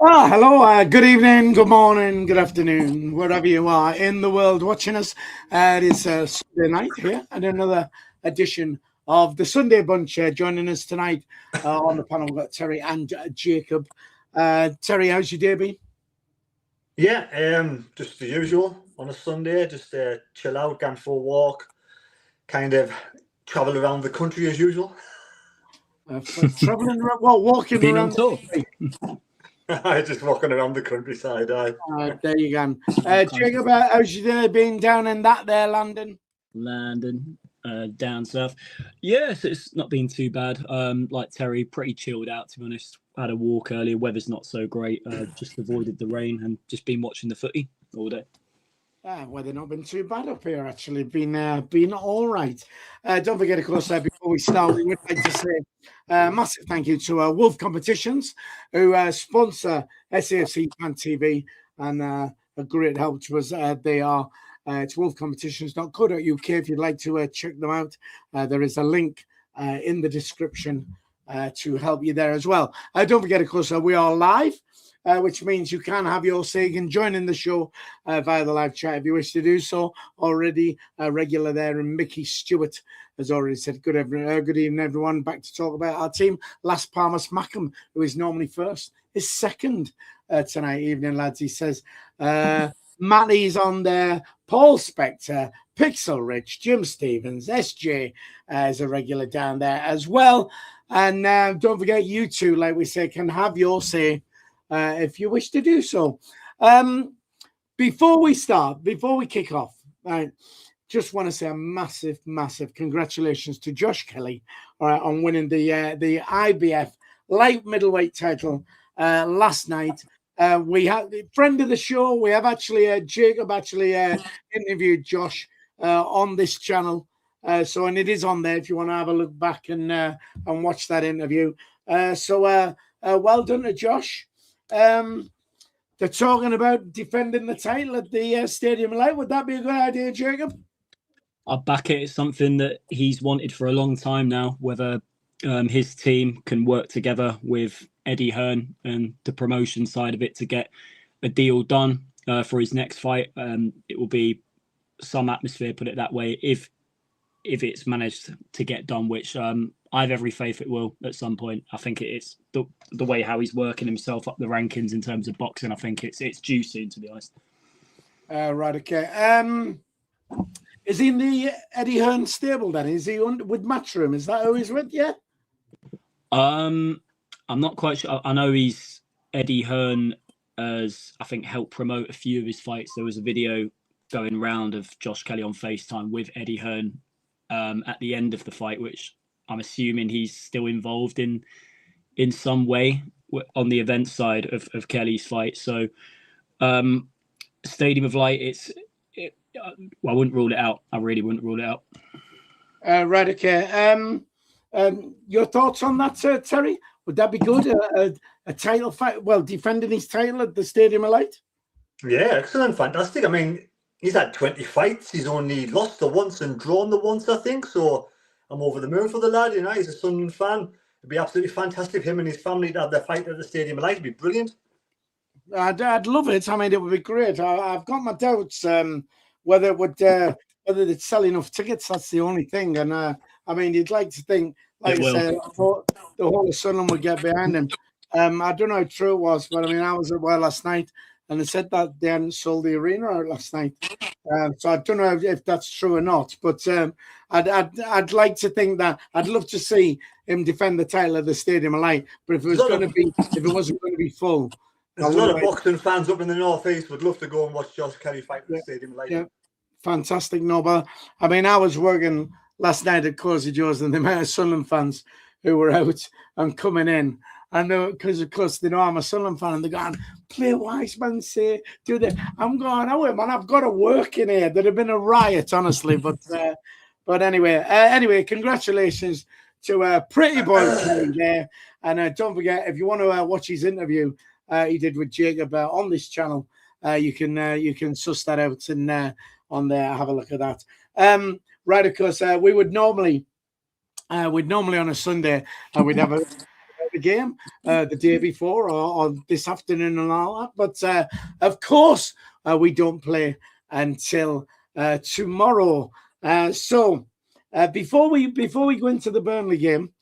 Hello, good evening, good morning, good afternoon, wherever you are in the world watching us. It is Sunday night here and another edition of the Sunday Bunch. Joining us tonight on the panel, we've got Terry and Jacob. Terry, how's your day been? Yeah, just the usual on a Sunday, just chill out, go for a walk, kind of travel around the country as usual. Traveling around, well, walking Been on around. tour. Just walking around the countryside. There you go. Jacob, how's your day been down in that there London? London, down south. Yes, it's not been too bad. Like Terry, pretty chilled out, to be honest. Had a walk earlier. Weather's not so great. Just avoided the rain and just been watching the footy all day. Well, they've not been too bad up here, actually. Been all right. Don't forget, of course, before we start, we would like to say a massive thank you to Wolf Competitions, who sponsor SAFC Fan TV and a great help to us. They are it's wolfcompetitions.co.uk if you'd like to check them out. There is a link in the description to help you there as well. Don't forget, of course, we are live. Which means you can have your say and join in the show via the live chat if you wish to do so. Already a regular there, and Mickey Stewart has already said good evening, everyone. Back to talk about our team. Las Palmas Mackham, who is normally first, is second tonight evening, lads. He says Matty's on there, Paul Spector, Pixel Rich, Jim Stevens, SJ is a regular down there as well. And don't forget, you two, like we say, can have your say if you wish to do so. Before we kick off, I just want to say a massive, massive congratulations to Josh Kelly on winning the IBF light middleweight title last night. We have the friend of the show. We have actually Jacob interviewed Josh on this channel. And it is on there if you want to have a look back and watch that interview. So well done to Josh. They're talking about defending the title at the Stadium of Light. Would that be a good idea, Jacob? I back it. It's something that he's wanted for a long time now, whether his team can work together with Eddie Hearn and the promotion side of it to get a deal done for his next fight. It will be some atmosphere, put it that way, if it's managed to get done, which I have every faith it will at some point. I think it's the way how he's working himself up the rankings in terms of boxing. I think it's due soon, to be honest. Right, okay. Is he in the Eddie Hearn stable then? Is he with Matchroom? Is that who he's with? Yeah. I'm not quite sure. I know he's Eddie Hearn has, I think, helped promote a few of his fights. There was a video going round of Josh Kelly on FaceTime with Eddie Hearn at the end of the fight, which I'm assuming he's still involved in some way on the event side of Kelly's fight. So Stadium of Light, I wouldn't rule it out. I really wouldn't rule it out. Right, okay. Your thoughts on that, Terry? Would that be good? A title fight? Well, defending his title at the Stadium of Light? Yeah, excellent, fantastic. I mean, he's had 20 fights. He's only lost the once and drawn the once, I think. So I'm over the moon for the lad. You know, he's a Sunderland fan. It'd be absolutely fantastic for him and his family to have their fight at the Stadium of Light. It'd be brilliant. I'd love it. I mean, it would be great. I've got my doubts whether they'd sell enough tickets. That's the only thing. And I mean, you'd like to think, like I said, the whole of Sunderland would get behind him. I don't know how true it was, but I mean, I was at work last night, and they said that they hadn't sold the arena out last night. So I don't know if that's true or not. But I'd like to think that I'd love to see him defend the title of the Stadium of Light. But if it wasn't going to be full. There's a lot of boxing fans up in the northeast would love to go and watch Josh Kelly fight at the Stadium of Light. Yeah, fantastic, Nobel. I mean, I was working last night at Cozy Joe's, and the amount of Sunderland fans who were out and coming in. I know, because of course they know I'm a Sunderland fan, and they're going, play wise, man, say, do that. I'm going, oh, man, I've got to work in here. There'd have been a riot, honestly. But anyway, congratulations to Pretty Boy Kelly there. And don't forget, if you want to watch his interview he did with Jacob on this channel, you can suss that out and on there have a look at that. Right, of course, we'd normally on a Sunday we'd game the day before or this afternoon and all that. But of course, we don't play until tomorrow. So before we go into the Burnley game,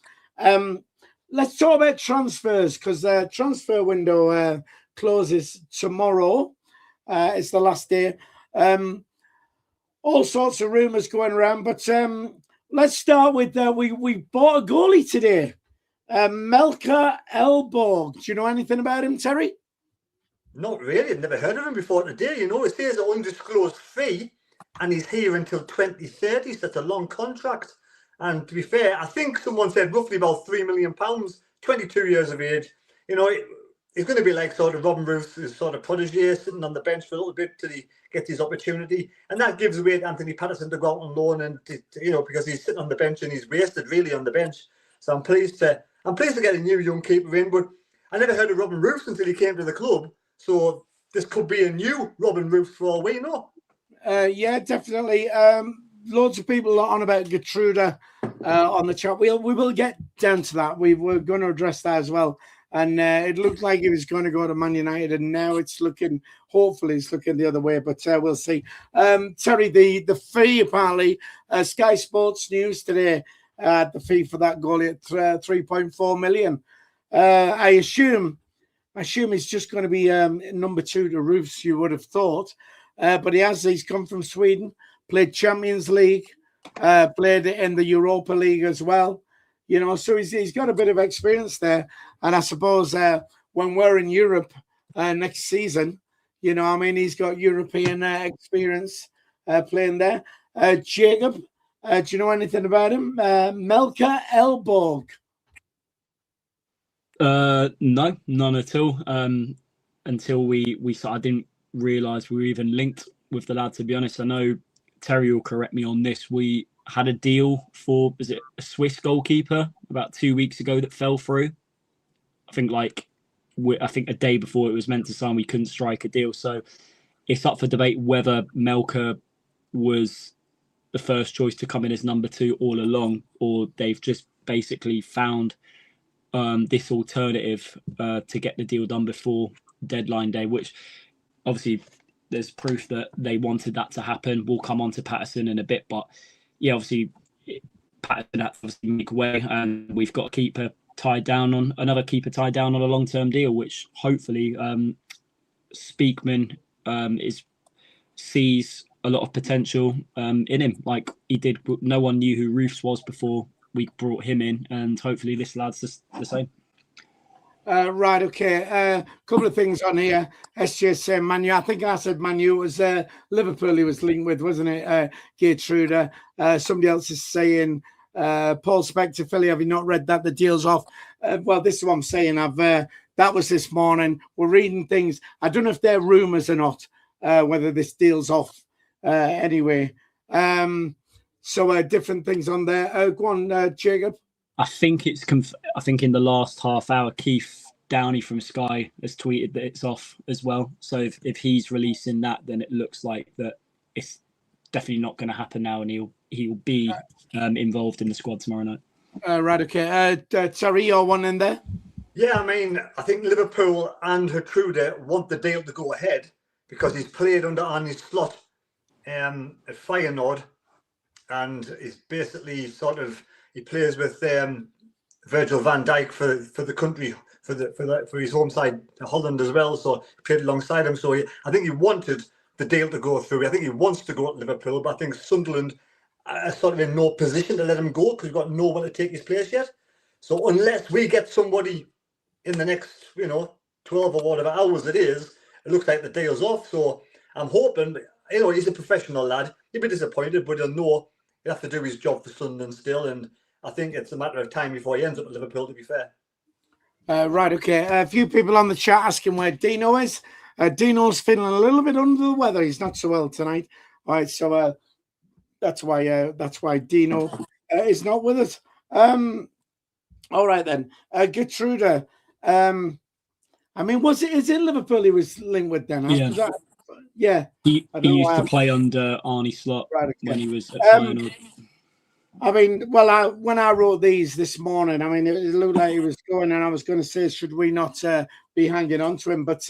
let's talk about transfers because the transfer window closes tomorrow. It's the last day. All sorts of rumours going around, but let's start with we bought a goalie today, Melker Elborg. Do you know anything about him, Terry? Not really. I've never heard of him before today. You know, it says an undisclosed fee, and he's here until 2030. So that's a long contract. And to be fair, I think someone said roughly about £3 million, 22 years of age. You know, he's going to be like sort of Robin Roof's sort of protege, sitting on the bench for a little bit till he gets his opportunity. And that gives way to Anthony Patterson to go out on loan, and you know, because he's sitting on the bench and he's wasted really on the bench. So I'm pleased to get a new young keeper in. But I never heard of Robin Roofs until he came to the club. So this could be a new Robin Roofs for all we know. Yeah, definitely. Loads of people are on about Gertruda on the chat. We will get down to that. We're going to address that as well. And it looked like he was going to go to Man United, and now hopefully it's looking the other way, but we'll see. Terry, the fee apparently, Sky Sports News today, the fee for that goalie at 3.4 million. I assume he's just going to be number 2 to Roofs, you would have thought. But he's come from Sweden, played Champions League, played in the Europa League as well. You know, so he's got a bit of experience there. And I suppose when we're in Europe next season, you know, I mean, he's got European experience playing there. Jacob, do you know anything about him? Melker Elborg. No, none at all. Until we started, I didn't realise we were even linked with the lad, to be honest. I know Terry will correct me on this. We had a deal for, was it a Swiss goalkeeper about 2 weeks ago that fell through? I think a day before it was meant to sign, we couldn't strike a deal. So it's up for debate whether Melker was the first choice to come in as number 2 all along, or they've just basically found this alternative to get the deal done before deadline day, which obviously there's proof that they wanted that to happen. We'll come on to Patterson in a bit, but yeah, obviously Patterson had to obviously make way, and we've got another keeper tied down on a long-term deal, which hopefully Speakman sees a lot of potential in him, like he did. No one knew who Roofs was before we brought him in, and hopefully this lad's the same. Right, okay. A couple of things on here. SJ saying Manu. I think I said Manu. It was Liverpool he was linked with, wasn't it? Gertruda. Somebody else is saying Paul Spector, Philly, have you not read that? The deal's off. Well, this is what I'm saying. That was this morning. We're reading things. I don't know if they're rumours or not, whether this deal's off anyway. So different things on there. Go on, Jacob. I think I think in the last half hour, Keith Downey from Sky has tweeted that it's off as well. So if he's releasing that, then it looks like that it's definitely not going to happen now, and he'll be involved in the squad tomorrow night. Right, okay. Terry, you're one in there? Yeah, I mean, I think Liverpool and Gertruda want the deal to go ahead because he's played under Arne Slot at Feyenoord, and he's basically he plays with Virgil van Dijk for the country, for his home side, Holland as well. So he played alongside him. So I think he wanted the deal to go through. I think he wants to go to Liverpool, but I think Sunderland are sort of in no position to let him go because we've got no one to take his place yet. So unless we get somebody in the next, 12 or whatever hours it is, it looks like the deal's off. So I'm hoping, he's a professional lad. He'll be disappointed, but he'll know he'll have to do his job for Sunderland still. And I think it's a matter of time before he ends up at Liverpool, to be fair. Right, okay. A few people on the chat asking where Dino is. Dino's feeling a little bit under the weather. He's not so well tonight. All right, so that's why Dino is not with us. All right then, Gertruda. I mean, is it Liverpool he was linked with then? Yeah. He used to play under Arne Slot when he was at Feyenoord. I mean, well, when I wrote these this morning, I mean, it looked like he was going, and I was going to say, should we not be hanging on to him? But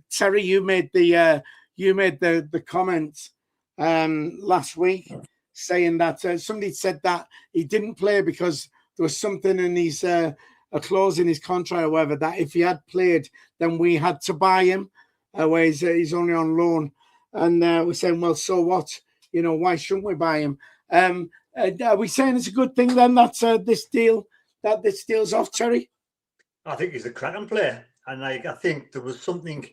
Terry, you made the comment last week saying that somebody said that he didn't play because there was something in his a clause in his contract or whatever that if he had played, then we had to buy him, where he's only on loan, and we're saying, well, so what? You know, why shouldn't we buy him? Are we saying it's a good thing then that this deal's off, Terry? I think he's a cracking player, and I think there was something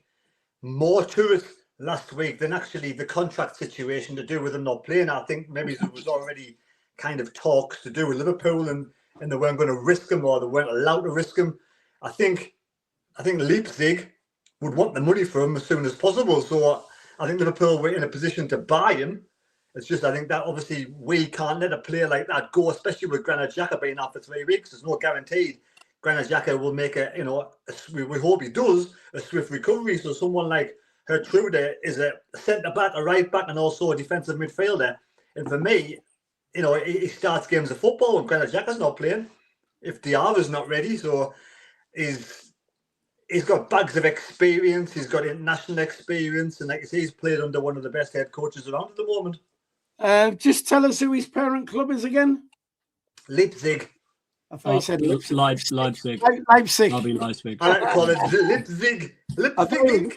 more to it last week than actually the contract situation to do with him not playing. I think maybe there was already kind of talks to do with Liverpool, and they weren't going to risk him, or they weren't allowed to risk him. I think Leipzig would want the money for him as soon as possible. So I think Liverpool were in a position to buy him. It's just, I think that obviously we can't let a player like that go, especially with Granit Xhaka being out for 3 weeks. There's no guarantee Granit Xhaka will make we hope he does, a swift recovery. So someone like Gertrude is a centre-back, a right-back, and also a defensive midfielder. And for me, he starts games of football when Granit Xhaka's not playing, if Diarra's not ready. So he's got bags of experience. He's got international experience. And like I say, he's played under one of the best head coaches around at the moment. Just tell us who his parent club is again. Leipzig. I thought you said Leipzig. Leipzig. Leipzig. I'll be Leipzig. I like to call it Leipzig.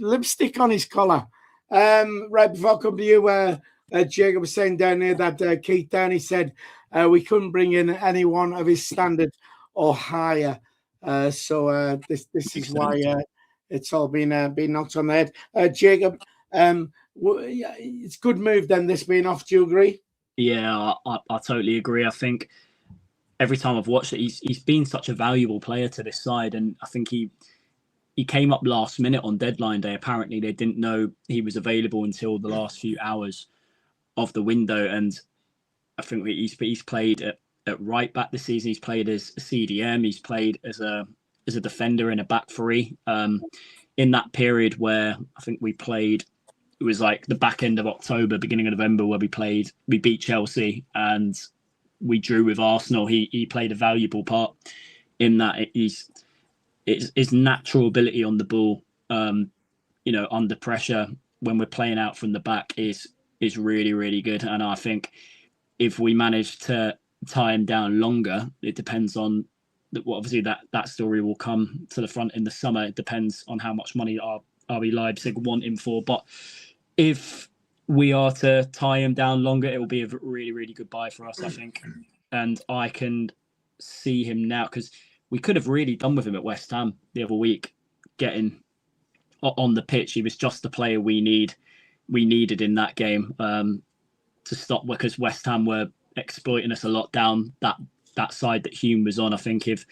Lipstick on his collar. Right before I come to you, Jacob was saying down there that Keith Downey said we couldn't bring in anyone of his standard or higher. So this is why it's all been knocked on the head. Jacob, it's a good move then, this being off. Do you agree? Yeah, I totally agree. I think every time I've watched it, he's been such a valuable player to this side, and I think he came up last minute on deadline day. Apparently, they didn't know he was available until the last few hours of the window, and I think he's played at right back this season. He's played as a CDM. He's played as a defender in a back three. In that period where I think we played, it was like the back end of October, beginning of November, where we beat Chelsea and we drew with Arsenal. He played a valuable part in that. His natural ability on the ball, under pressure when we're playing out from the back is really, really good. And I think if we manage to tie him down longer, it depends on obviously that story will come to the front in the summer. It depends on how much money RB Leipzig want him for. But if we are to tie him down longer, it will be a really, really good buy for us, I think. And I can see him now, because we could have really done with him at West Ham the other week, getting on the pitch. He was just the player we needed in that game to stop, because West Ham were exploiting us a lot down that side that Hume was on. I think if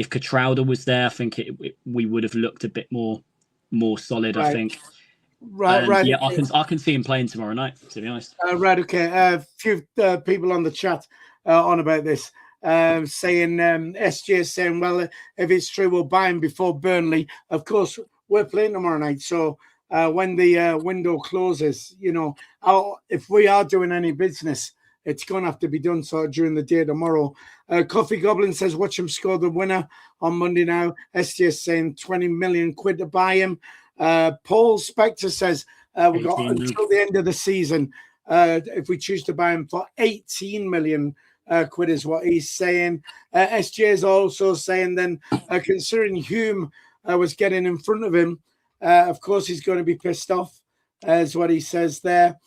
Gertrude was there, I think we would have looked a bit more solid. Right. I think. Right. Yeah, I can see him playing tomorrow night, to be honest. Right. Okay. A few people on the chat on about this. Saying SJ is saying, well, if it's true, we'll buy him before Burnley. Of course, we're playing tomorrow night. So when the window closes, if we are doing any business, it's going to have to be done sort of during the day tomorrow. Coffee Goblin says, watch him score the winner on Monday now. SJ is saying 20 million quid to buy him. Paul Spector says, we've got until the end of the season if we choose to buy him for 18 million quid is what he's saying. SJ is also saying then, considering Hume was getting in front of him, of course he's going to be pissed off, is what he says there.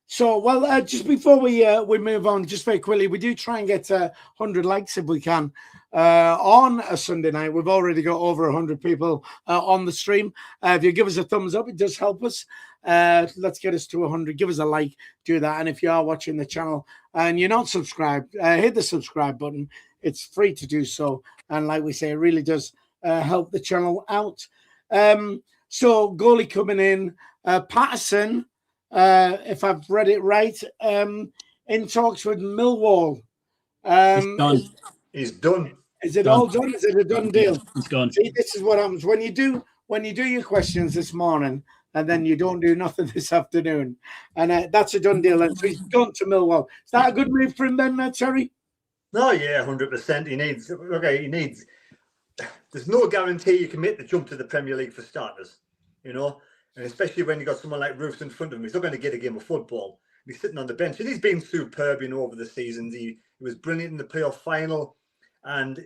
Just before we move on, just very quickly, we do try and get 100 likes if we can on a Sunday night. We've already got over 100 people on the stream. If you give us a thumbs up, it does help us. Let's get us to 100. Give us a like, do that. And if you are watching the channel and you're not subscribed, hit the subscribe button. It's free to do so. And like we say, it really does help the channel out. So goalie coming in, Patterson, if I've read it right, in talks with Millwall. He's done. Is it all done? Is it a done deal? It's gone. See, this is what happens when you do your questions this morning. and then you don't do nothing this afternoon. And that's a done deal. And so he's gone to Millwall. Is that a good move for him then, Terry? No, yeah, 100%. He needs. There's no guarantee you can make the jump to the Premier League for starters, and especially when you got someone like Roofs in front of him. He's not going to get a game of football. He's sitting on the bench, and he's been superb, over the seasons. He was brilliant in the playoff final, and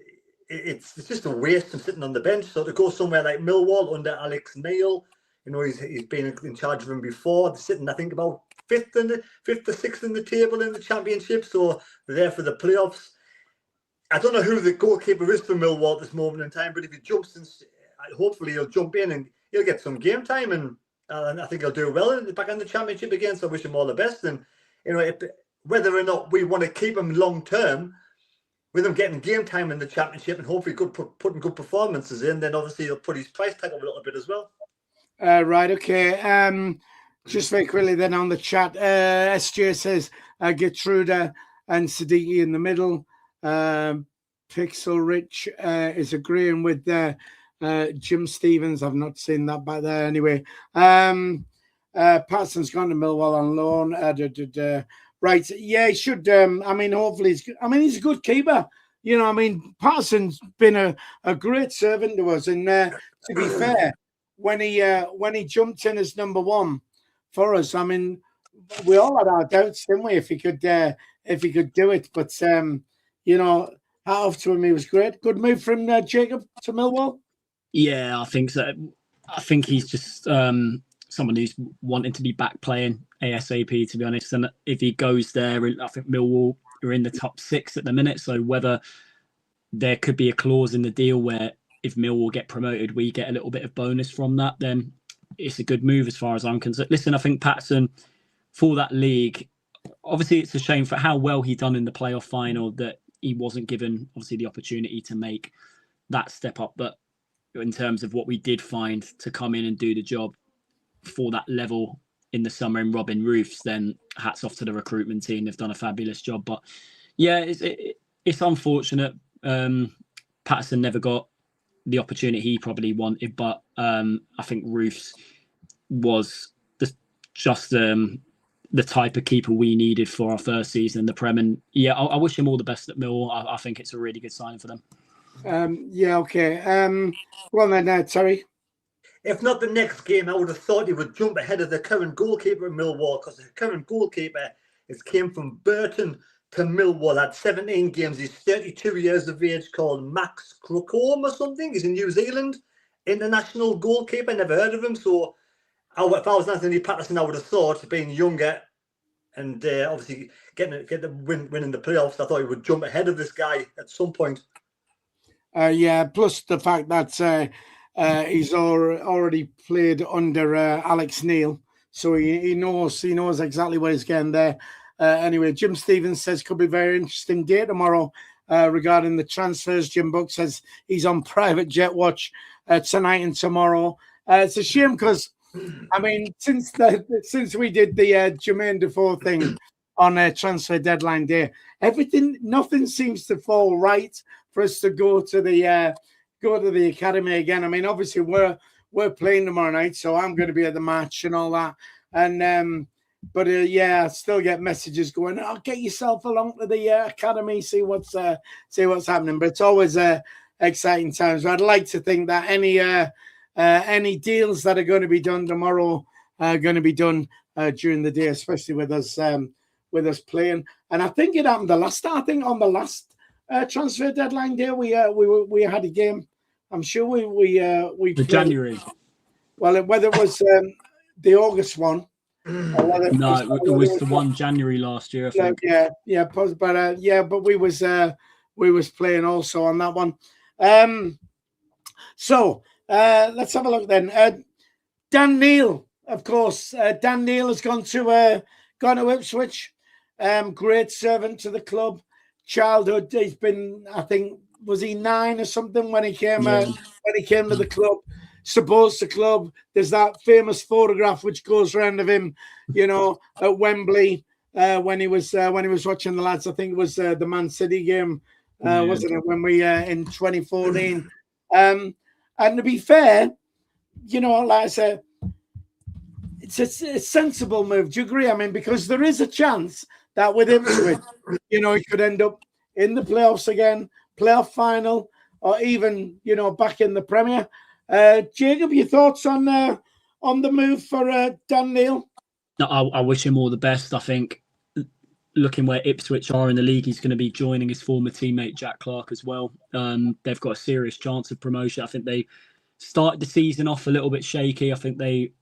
it's just a waste of sitting on the bench. So to go somewhere like Millwall under Alex Neil, he's been in charge of him before. They're sitting, I think, about fifth or sixth in the table in the Championship, so they're there for the playoffs. I don't know who the goalkeeper is for Millwall at this moment in time, but if he jumps in, hopefully he'll jump in and he'll get some game time, and I think he'll do well back in the Championship again. So I wish him all the best. And whether or not we want to keep him long term, with him getting game time in the Championship and hopefully putting good performances in, then obviously he'll put his price tag up a little bit as well. Right, okay. Just very quickly then on the chat, SJ says Gertruda and Siddiqui in the middle. Pixel Rich is agreeing with Jim Stevens. I've not seen that back there anyway. Patson's gone to Millwall on loan. Right, yeah, he should. Hopefully, he's a good keeper. Patson's been a great servant to us. And to be fair, when he jumped in as number one for us, we all had our doubts, didn't we, if he could do it. But hat off to him, he was great. Good move from Jacob to Millwall. Yeah, I think so. I think he's just someone who's wanting to be back playing ASAP, to be honest. And if he goes there, I think Millwall are in the top 6 at the minute. So whether there could be a clause in the deal where if Millwall get promoted, we get a little bit of bonus from that, then it's a good move as far as I'm concerned. Listen, I think Patson, for that league, obviously it's a shame for how well he done in the playoff final that he wasn't given, obviously, the opportunity to make that step up. But in terms of what we did find to come in and do the job for that level in the summer in Robin Roofs, then hats off to the recruitment team. They've done a fabulous job. But yeah, it's unfortunate. Patterson never got the opportunity he probably wanted, but I think Roofs was the type of keeper we needed for our first season in the Prem. And yeah, I wish him all the best at Millwall. I think it's a really good sign for them. Yeah, okay. Go on then, Terry. If not the next game, I would have thought he would jump ahead of the current goalkeeper at Millwall, because the current goalkeeper came from Burton to Millwall, had 17 games. He's 32 years of age, called Max Crocombe or something. He's a New Zealand international goalkeeper. Never heard of him. So if I was Anthony Patterson, I would have thought, being younger and obviously getting the win in the playoffs, I thought he would jump ahead of this guy at some point. Yeah, plus the fact that he's already played under Alex Neil, so he knows exactly where he's getting there. Anyway, Jim Stevens says could be a very interesting day tomorrow regarding the transfers. Jim Buck says he's on private jet watch tonight and tomorrow. It's a shame because, since we did the Jermaine Defoe thing on transfer deadline day, nothing seems to fall right for us to go to the academy again. Obviously we're playing tomorrow night, so I'm going to be at the match and all that. And I still get messages going, "Oh, get yourself along to the academy, see what's happening." But it's always exciting times. I'd like to think that any deals that are going to be done tomorrow are going to be done during the day, especially with us playing. And I think it happened on the last transfer deadline day we had a game. I'm sure we played January. Well, whether it was the August one. No, it was the one January last year, I think. But we was playing also on that one. So let's have a look then. Dan Neil, of course. Dan Neil has gone to Ipswich. Great servant to the club. Childhood, he's been, I think, was he 9 or something when he came to the club? Supposed the club. There's that famous photograph which goes around of him, at Wembley when he was watching the lads. I think it was the Man City game, wasn't it? When we in 2014. And to be fair, like I said, it's a sensible move. Do you agree? I mean, because there is a chance that with Ipswich, he could end up in the playoffs again, playoff final, or even, back in the Premier. Jacob, your thoughts on the move for Dan Neil? No, I wish him all the best. I think looking where Ipswich are in the league, he's going to be joining his former teammate Jack Clark as well. They've got a serious chance of promotion. I think they started the season off a little bit shaky. I think they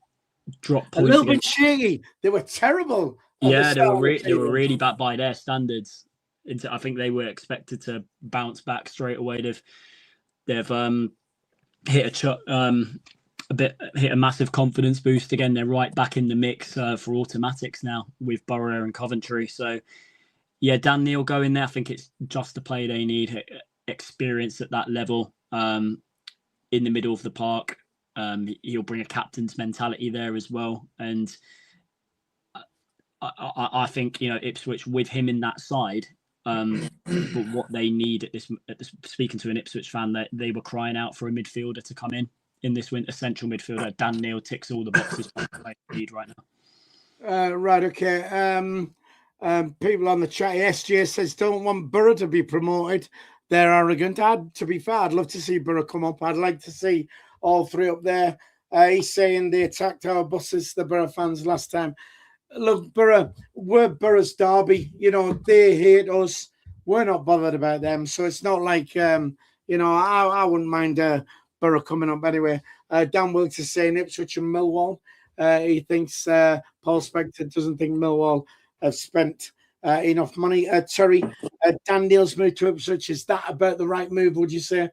dropped points. A little bit shaky. They were terrible. Yeah, they were really bad by their standards. I think they were expected to bounce back straight away. They've hit a massive confidence boost again. They're right back in the mix for automatics now with Borough and Coventry. So yeah, Dan Neil going there. I think it's just the play they need, experience at that level in the middle of the park. He'll bring a captain's mentality there as well, and I think Ipswich with him in that side. But what they need at this, speaking to an Ipswich fan, that they were crying out for a midfielder to come in this winter, central midfielder. Dan Neil ticks all the boxes they need right now. Right, okay. People on the chat, SJ says, don't want Borough to be promoted. They're arrogant. To be fair, I'd love to see Borough come up. I'd like to see all three up there. He's saying they attacked our buses, the Borough fans, last time. Look, we're Borough's derby. They hate us. We're not bothered about them. So it's not like, I wouldn't mind Borough coming up anyway. Dan Wilkes is saying Ipswich and Millwall. He thinks Paul Spector doesn't think Millwall have spent enough money. Terry, Dan Neil's move to Ipswich, is that about the right move, would you say,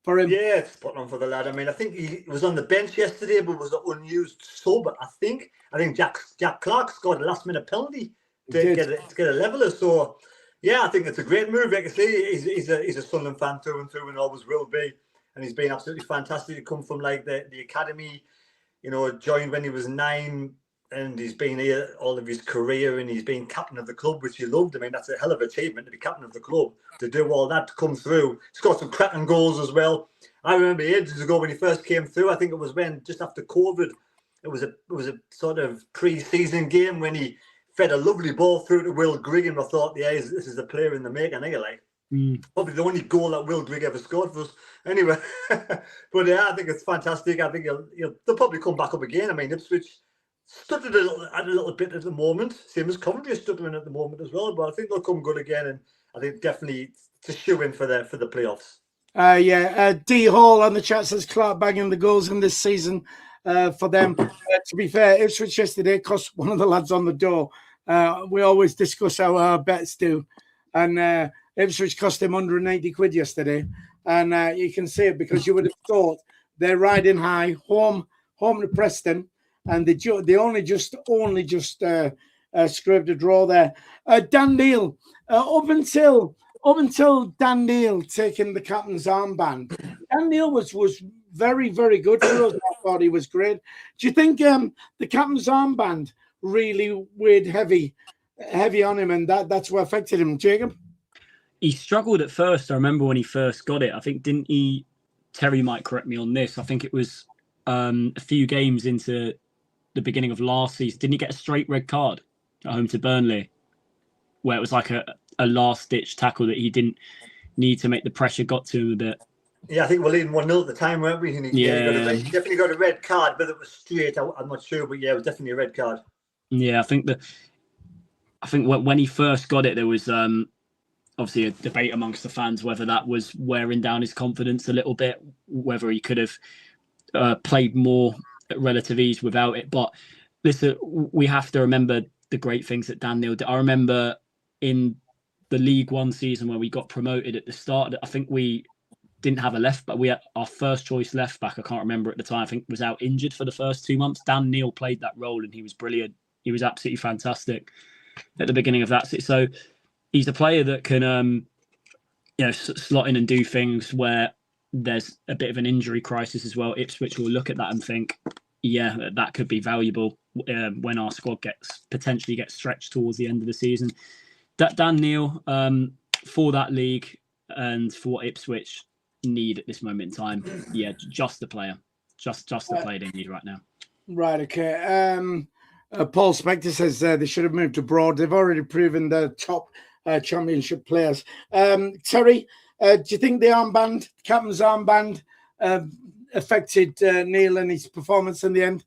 for him? Yeah, it's spot on for the lad. I mean, I think he was on the bench yesterday, but was an unused sub. I think Jack Clark scored a last-minute penalty to get a leveller. So, yeah, I think it's a great move. Like I say, he's a Sunderland fan through and always will be. And he's been absolutely fantastic to come from like the academy, joined when he was 9, and he's been here all of his career, and he's been captain of the club, which he loved. I mean, that's a hell of an achievement to be captain of the club, to do all that, to come through. He's got some cracking goals as well. I remember ages ago when he first came through, I think it was just after COVID, it was a sort of pre-season game when he fed a lovely ball through to Will Grigg, and I thought, yeah, this is a player in the making. I think probably the only goal that Will Grigg ever scored for us. Anyway, but yeah, I think it's fantastic. I think they'll probably come back up again. I mean, Ipswich stuttered a little bit at the moment, same as Coventry is stuttering at the moment as well. But I think they'll come good again, and I think definitely to shoe in for the playoffs. D Hall on the chat says Clark bagging the goals in this season for them. To be fair, Ipswich yesterday cost one of the lads on the door. We always discuss how our bets do, and Ipswich cost him 180 quid yesterday. And you can see it because you would have thought they're riding high, home to Preston, and they only just scraped a draw there. Dan Neil, up until Dan Neil taking the captain's armband, Dan Neil was very, very good for us. I thought he was great. Do you think the captain's armband really weighed heavy on him, and that's what affected him, Jacob? He struggled at first. I remember when he first got it. I think, didn't he? Terry might correct me on this. I think it was a few games into the beginning of last season. Didn't he get a straight red card at home to Burnley, where it was like a last-ditch tackle that he didn't need to make the pressure got to him a bit? Yeah, I think we're leading 1-0 at the time, weren't we? And he definitely got a red card, whether it was straight, I'm not sure, but yeah, it was definitely a red card. Yeah, I think when he first got it, there was obviously a debate amongst the fans whether that was wearing down his confidence a little bit, whether he could have played more at relative ease without it. But listen, we have to remember the great things that Dan Neil did. I remember in the League One season where we got promoted at the start, I think we didn't have a left back. We had our first choice left back, I can't remember at the time, I think was out injured for the first 2 months. Dan Neil played that role and he was brilliant. He was absolutely fantastic at the beginning of that. So he's a player that can, slot in and do things where there's a bit of an injury crisis as well. Ipswich will look at that and think, yeah, that could be valuable when our squad potentially gets stretched towards the end of the season. That Dan Neil, for that league and for what Ipswich need at this moment in time, yeah, just the player. Just the player they need right now. Right, okay. Paul Spector says they should have moved abroad. They've already proven they're top championship players. Terry, do you think the armband, captain's armband, affected Neil and his performance in the end?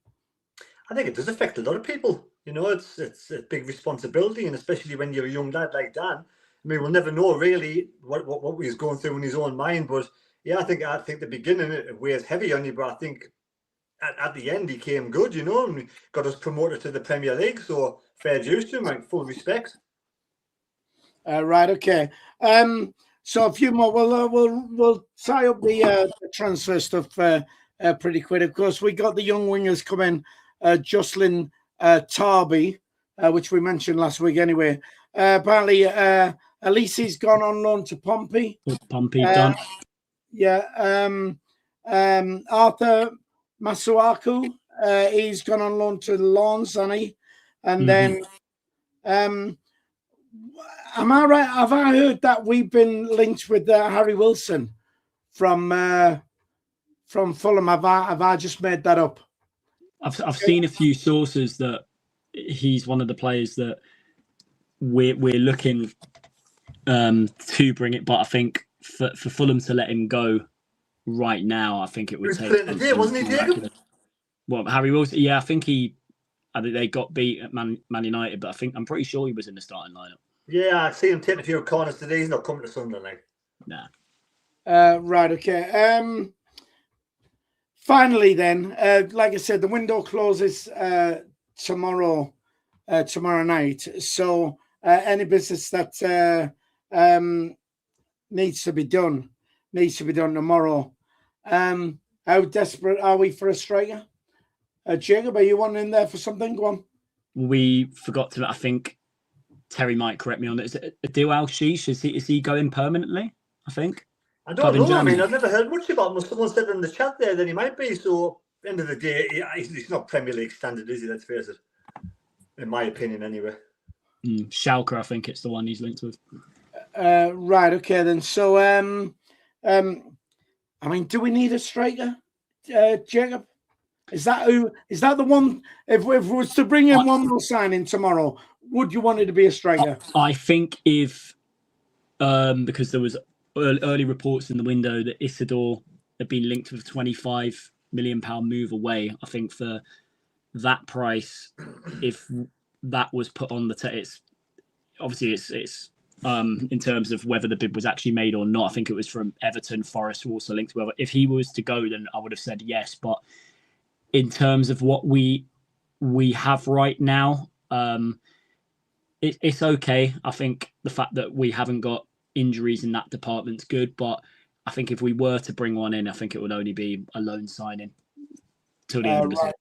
I think it does affect a lot of people. It's a big responsibility, and especially when you're a young lad like Dan. I mean, we'll never know really what he's going through in his own mind. But yeah, I think the beginning it weighs heavy on you, but I think at the end he came good, and got us promoted to the Premier League. So fair dues to him, like, full respect. Right, okay. So a few more. We'll tie up the transfer stuff pretty quick. Of course, we got the young wingers coming. Jocelyn Tarby, which we mentioned last week anyway. Apparently, Elise's gone on loan to Pompey. Pompey done. Yeah. Arthur Masuaku, he's gone on loan to Lens, hasn't he? And then, am I right? Have I heard that we've been linked with Harry Wilson from Fulham? Have I just made that up? I've seen a few sources that he's one of the players that we're looking to bring it, but I think for Fulham to let him go right now, I think it would take. Wasn't he, Jacob? Well, Harry Wilson, yeah, I think they got beat at Man United, but I'm pretty sure he was in the starting lineup. Yeah, I see him taking a few corners today. He's not coming to Sunderland. Nah. Right, okay. Finally, then, like I said, the window closes tomorrow night. So any business that needs to be done tomorrow. How desperate are we for a striker? Jacob, are you one in there for something? Go on. We forgot to. I think Terry might correct me on it. Is it Adil Al-Shish? Is he going permanently? I think. I don't know. I mean, I've never heard much about him. Someone said in the chat there that he might be. So, at the end of the day, he's not Premier League standard, is he? Let's face it. In my opinion, anyway. Schalke, I think it's the one he's linked with. Right. Okay, then. So, I mean, do we need a striker, Jacob? Is that the one? If it was to bring in one more signing tomorrow, would you want it to be a striker? I think if because there was early reports in the window that Isidore had been linked with a £25 million move away. I think for that price, if that was put on it's in terms of whether the bid was actually made or not. I think it was from Everton, Forest, who also linked to whoever. If he was to go, then I would have said yes. But in terms of what we have right now, it's okay. I think the fact that we haven't got injuries in that department's good, but I think if we were to bring one in, I think it would only be a loan signing till the end of the season.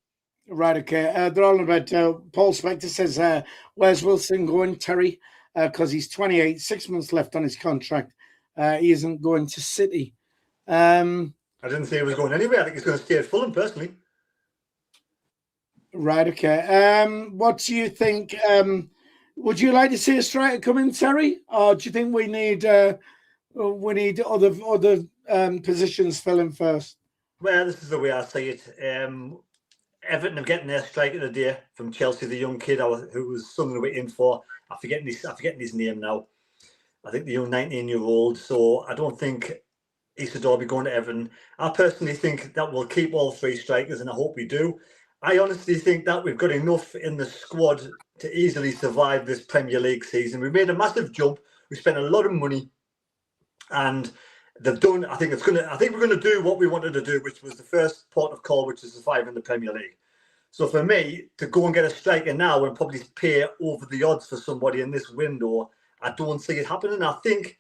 Right, okay. They're all about Paul Spector says, where's Wilson going, Terry? Because he's 28, 6 months left on his contract. He isn't going to City. I didn't say he was going anywhere. I think he's going to stay at Fulham, personally. Right, okay. What do you think? Would you like to see a striker come in, Terry? Or do you think we need other positions filling first? Well, this is the way I see it. Everton are getting their striker of the day from Chelsea, the young kid who was Sunderland waiting for. I'm forgetting his name now. I think the young 19-year-old. So I don't think Isidore will be going to Everton. I personally think that we'll keep all three strikers, and I hope we do. I honestly think that we've got enough in the squad to easily survive this Premier League season. We've made a massive jump. We spent a lot of money, and they've done. I think we're going to do what we wanted to do, which was the first port of call, which is survive in the Premier League. So for me to go and get a striker now and probably pay over the odds for somebody in this window, I don't see it happening. I think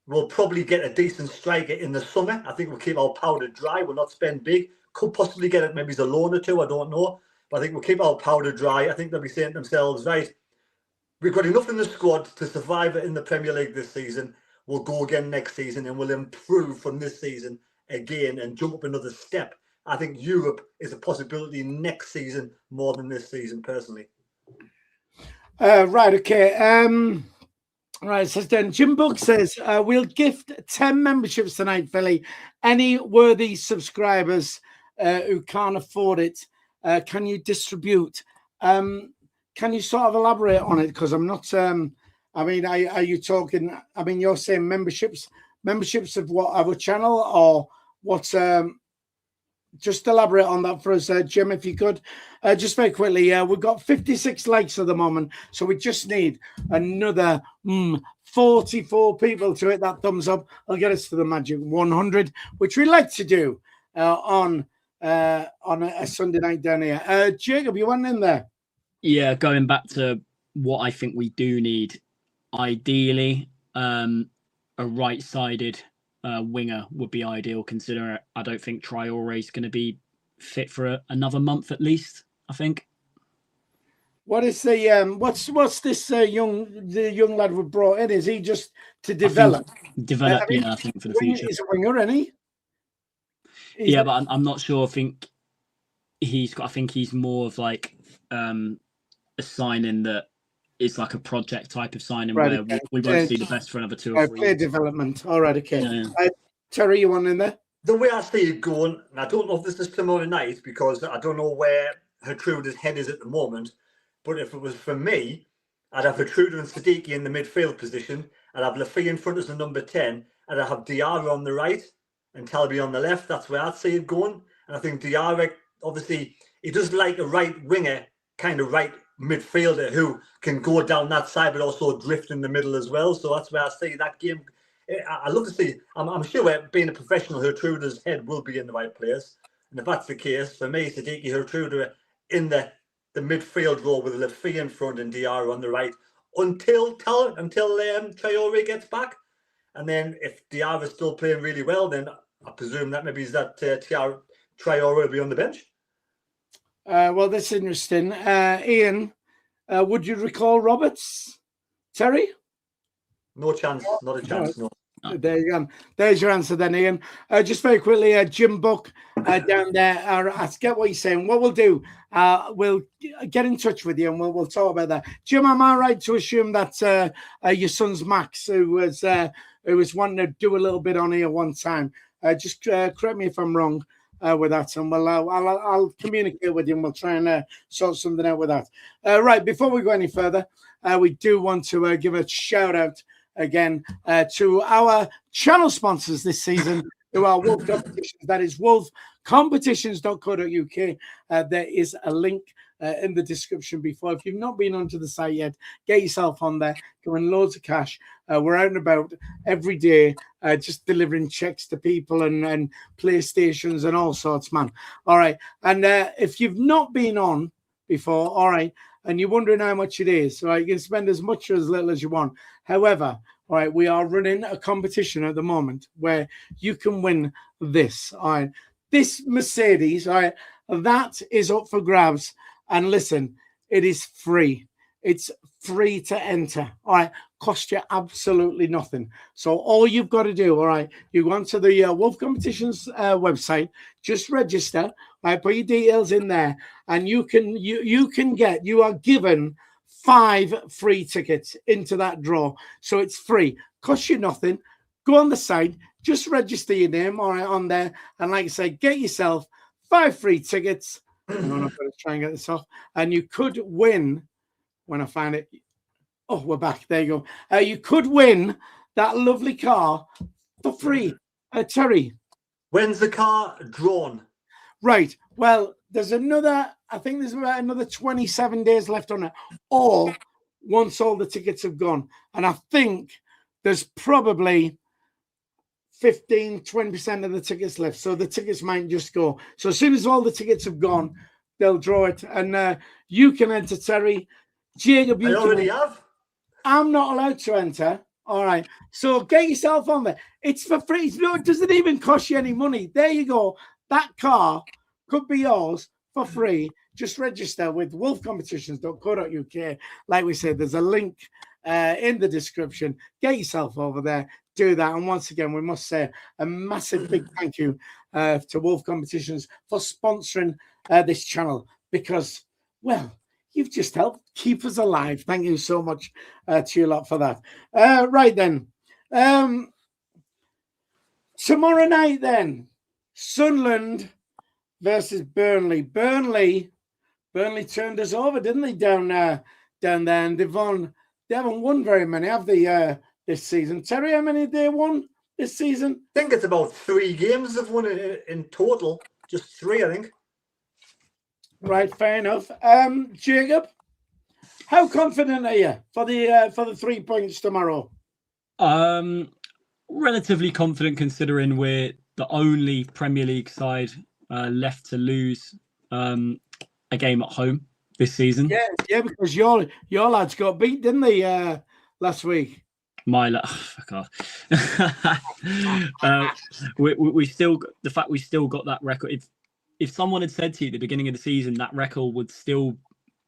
we'll probably get a decent striker in the summer. I think we'll keep our powder dry. We'll not spend big. Could possibly get it maybe as a loan or two. I don't know. But I think we'll keep our powder dry. I think they'll be saying to themselves, right, we've got enough in the squad to survive it in the Premier League this season. We'll go again next season and we'll improve from this season again and jump up another step. I think Europe is a possibility next season more than this season, personally. Right, okay. Right, so then Jim Book says, we'll gift 10 memberships tonight, Philly. Any worthy subscribers who can't afford it can you distribute? Can you sort of elaborate on it? Because I'm not. I mean, are you talking? I mean, you're saying memberships of what, our channel, or what's? Just elaborate on that for us, Jim, if you could. Just very quickly, we've got 56 likes at the moment, so we just need another 44 people to hit that thumbs up. I'll get us to the magic 100, which we like to do on a Sunday night down here. Jacob, you want in there? Yeah, going back to what I think we do need, ideally, a right-sided winger would be ideal. Considering I don't think Traore is going to be fit for another month at least. I think. What is the what's this young lad we brought in? Is he just to develop? I think for the future. He's a winger, isn't he? Yeah, but I'm not sure. I think he's more of like a signing that is like a project type of signing, right, where okay. we won't see the best for another 2 or 3 player years. development. All right, okay. Yeah. Terry, you want in there? The way I see it going, and I don't know if this is tomorrow night because I don't know where Gertrude's head is at the moment, but if it was for me, I'd have Gertrude and Siddiqui in the midfield position, I'd have Lafay in front as the number 10, and I'd have Diarra on the right and Talby on the left. That's where I'd see it going. And I think Diarra, obviously, he does like a right winger, kind of right midfielder who can go down that side but also drift in the middle as well. So that's where I see that game. I love to see. I'm sure being a professional, Gertrude's head will be in the right place. And if that's the case, for me, Siddiqui, Gertrude in the midfield role with Lafay in front and Diarra on the right until Traore gets back. And then if Diarra is still playing really well, then I presume that maybe Traore will be on the bench. Well, that's interesting. Ian, would you recall Roberts? Terry? No chance. Not a chance, no. There you go. There's your answer then, Ian. Just very quickly, Jim Buck down there. I get what you're saying. What we'll do, we'll get in touch with you and we'll talk about that. Jim, am I right to assume that your son's Max, who was wanting to do a little bit on here one time, just correct me if I'm wrong with that, and I'll communicate with you and we'll try and sort something out with that. Right, before we go any further, we do want to give a shout out again to our channel sponsors this season, who are Wolf Competitions. That is wolfcompetitions.co.uk. There is a link in the description before. If you've not been onto the site yet, get yourself on there. Go in loads of cash. We're out and about every day, just delivering checks to people and PlayStations and all sorts, man. All right. And if you've not been on before, all right, and you're wondering how much it is, right, you can spend as much or as little as you want. However, all right, we are running a competition at the moment where you can win this. All right, this Mercedes, all right, that is up for grabs. And listen, it is free. It's free to enter. All right, cost you absolutely nothing. So all you've got to do, all right, you go onto the Wolf Competitions website, just register. Right, put your details in there, and you are given 5 free tickets into that draw. So it's free, costs you nothing. Go on the site, just register your name, all right, on there, and like I say, get yourself 5 free tickets. I'm going to try and get this off, and you could win when I find it. Oh, we're back. There you go. You could win that lovely car for free. Terry, when's the car drawn? Right. Well, there's about another 27 days left on it, or once all the tickets have gone. And I think there's probably 15-20% of the tickets left. So the tickets might just go. So as soon as all the tickets have gone, they'll draw it. And you can enter, Terry. Jacob, I already have. I'm not allowed to enter. All right. So get yourself on there. It's for free. It doesn't even cost you any money. There you go. That car could be yours for free. Just register with wolfcompetitions.co.uk. Like we said, there's a link in the description. Get yourself over there. Do that. And once again, we must say a massive big thank you to Wolf Competitions for sponsoring this channel because, well, you've just helped keep us alive. Thank you so much to you lot for that. Right then. Tomorrow night then, Sunderland versus Burnley. Burnley turned us over, didn't they, down there? And they haven't won very many, have they, this season? Terry, how many have they won this season? I think it's about 3 games they've won in total. Just 3, I think. Right, fair enough. Jacob, how confident are you for the 3 points tomorrow? Relatively confident, considering we're the only Premier League side left to lose a game at home this season. Yeah, because your lads got beat, didn't they, last week? Fuck off. We still, the fact we still got that record. If someone had said to you at the beginning of the season that record would still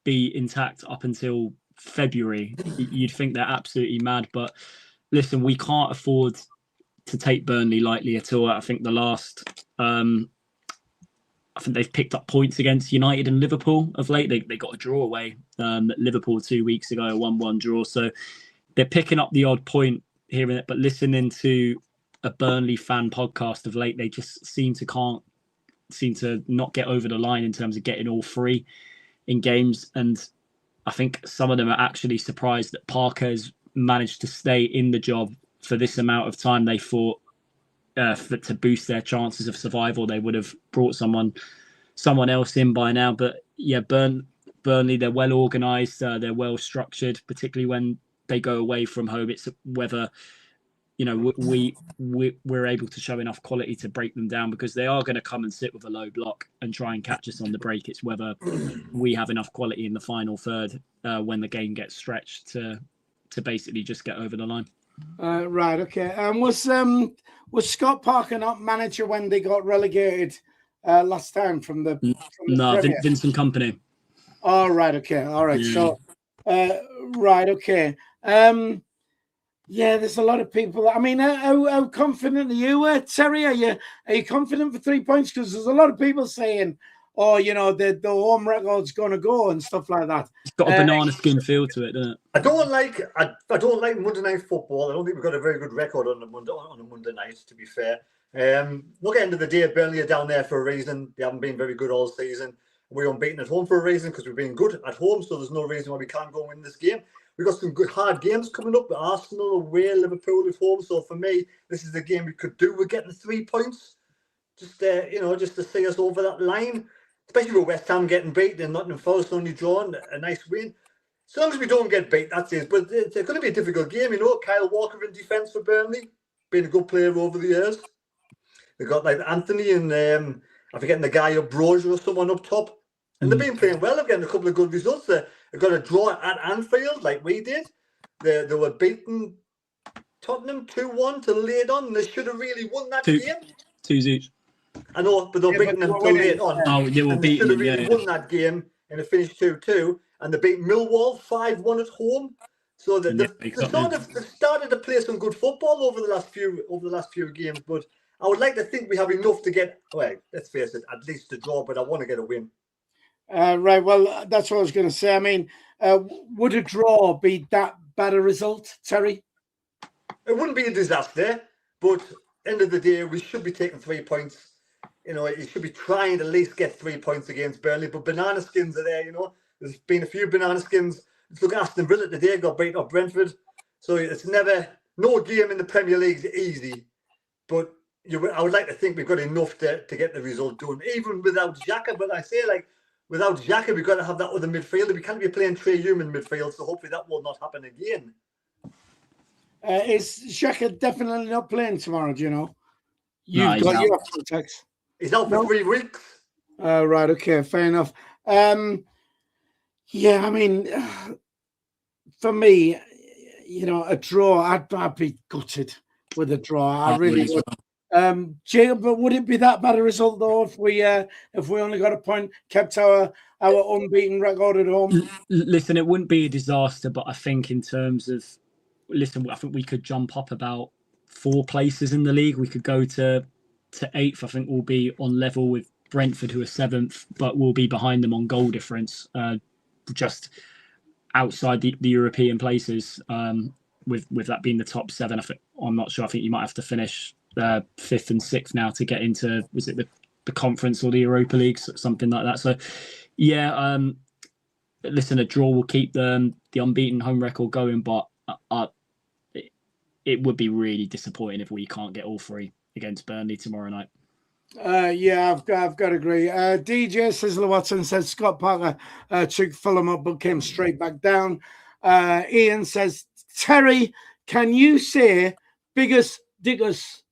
be intact up until February, you'd think they're absolutely mad. But listen, we can't afford to take Burnley lightly at all. I think I think they've picked up points against United and Liverpool of late. They got a draw away at Liverpool 2 weeks ago, a 1-1 draw. So they're picking up the odd point here and there. But listening to a Burnley fan podcast of late, they just seem to not get over the line in terms of getting all 3 in games. And I think some of them are actually surprised that Parker has managed to stay in the job for this amount of time. They thought to boost their chances of survival, they would have brought someone else in by now. But yeah, Burnley, they're well organised, they're well structured, particularly when they go away from home. It's whether we're able to show enough quality to break them down, because they are going to come and sit with a low block and try and catch us on the break. It's whether we have enough quality in the final third when the game gets stretched to basically just get over the line. Right, okay. Was Scott Parker not manager when they got relegated last time from the no, Premier? Vincent Kompany. Oh, right, okay, all right. Yeah. So, right, okay. Yeah, there's a lot of people. I mean, how confident are you, Terry? Are you confident for 3 points? Because there's a lot of people saying, "Oh, the home record's going to go" and stuff like that. It's got a banana skin feel to it, doesn't it? I don't like Monday night football. I don't think we've got a very good record on a Monday night, to be fair. Look, at the end of the day, Burnley are down there for a reason. They haven't been very good all season. We're unbeaten at home for a reason, because we've been good at home. So there's no reason why we can't go and win this game. We've got some good hard games coming up. Arsenal away, Liverpool at home. So for me, this is the game we could do. We're getting 3 points, just to see us over that line. Especially with West Ham getting beat and Nottingham Forest only drawn, a nice win. As long as we don't get beat, that's it. But it's going to be a difficult game, Kyle Walker in defence for Burnley, been a good player over the years. They've got like Anthony and I'm forgetting the guy up, Brozier or someone up top. And they've been playing well. They've getting a couple of good results. They've got a draw at Anfield like we did. They were beating Tottenham 2-1 to late on. They should have really won that game. 2-0. I know, but they're beating them till late on. Oh, they were beating them, They should have really won that game, and it finished 2-2. And they beat Millwall 5-1 at home. So they've started to play some good football over the last few games. But I would like to think we have enough to get, well, let's face it, at least a draw. But I want to get a win. Right. Well, that's what I was going to say. I mean, would a draw be that bad a result, Terry? It wouldn't be a disaster, but end of the day, we should be taking 3 points. You should be trying to at least get 3 points against Burnley. But banana skins are there. There's been a few banana skins. Look, Aston Villa today got beat up Brentford. So it's no game in the Premier League is easy. But I would like to think we've got enough to get the result done, even without Xhaka. But I say, without Xhaka, we've got to have that other midfielder. We can't be playing Trey Human midfield, so hopefully that will not happen again. Is Xhaka definitely not playing tomorrow, do you know? You've got your context. He's out for 3 weeks. Right, okay, fair enough. Yeah, I mean, for me, a draw, I'd be gutted with a draw. I really would. Jacob, but would it be that bad a result though if we only got a point, kept our unbeaten record at home? Listen, it wouldn't be a disaster, but I think in terms of I think we could jump up about 4 places in the league. We could go to 8th. I think we'll be on level with Brentford, who are 7th, but we'll be behind them on goal difference, just outside the European places. With that being the top 7, I'm not sure. I think you might have to finish 5th and 6th now to get into, was it the the Conference or the Europa League, something like that. So, yeah, listen, a draw will keep the unbeaten home record going, but it would be really disappointing if we can't get all three against Burnley tomorrow night. Yeah, I've got to agree. DJ Sizzler Watson says Scott Parker took Fulham up but came straight back down. Ian says, Terry, can you say biggest diggers?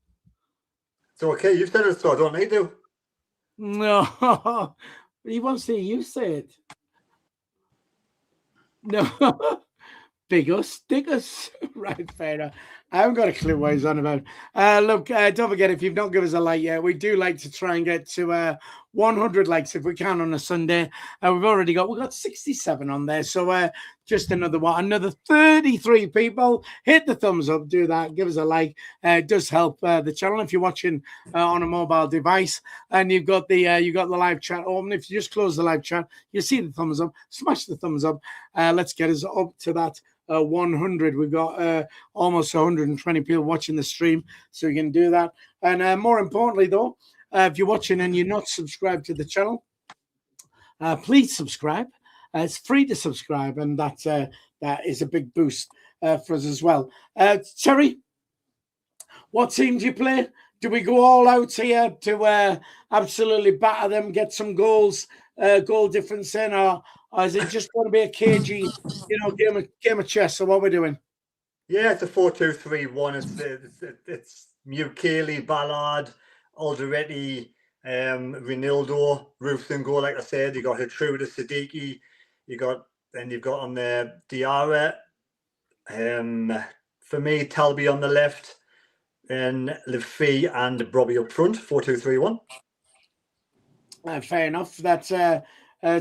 It's okay, you've said it, so I don't need to. No, he wants to hear you say it. No, biggest diggers. Right, fair enough. I haven't got a clue what he's on about. Look, don't forget, if you've not given us a like yet, we do like to try and get to 100 likes if we can on a Sunday. We've got 67 on there. So just another 33 people. Hit the thumbs up, do that, give us a like. It does help the channel if you're watching on a mobile device and you've got the live chat open. If you just close the live chat, you see the thumbs up. Smash the thumbs up. Let's get us up to that 100. We've got almost 120 people watching the stream, so you can do that. And more importantly, though, if you're watching and you're not subscribed to the channel, please subscribe. It's free to subscribe, and that is a big boost for us as well. Terry, what team do you play? Do we go all out here to absolutely batter them, get some goals, goal difference in, or is it just going to be a cagey, game of chess? So what we're doing? Yeah, it's a 4-2-3-1. It's Mukele, Ballard, Alderete, Ronaldo, Roofs goal. Like I said, you got Hatruda, Siddiqui. You've got on there Diarra. For me, Talby on the left, and Lefy and Robbie up front. 4-2-3-1. Fair enough. That's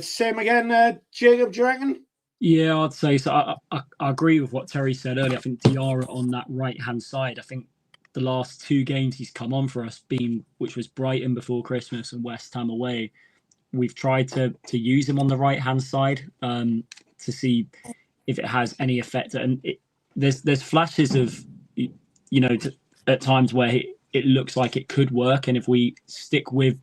same again, Jacob, do you reckon? Yeah, I'd say so. I agree with what Terry said earlier. I think Diarra on that right-hand side, I think the last two games he's come on for us, which was Brighton before Christmas and West Ham away, we've tried to use him on the right-hand side to see if it has any effect. And there's flashes of, at times where it looks like it could work. And if we stick with,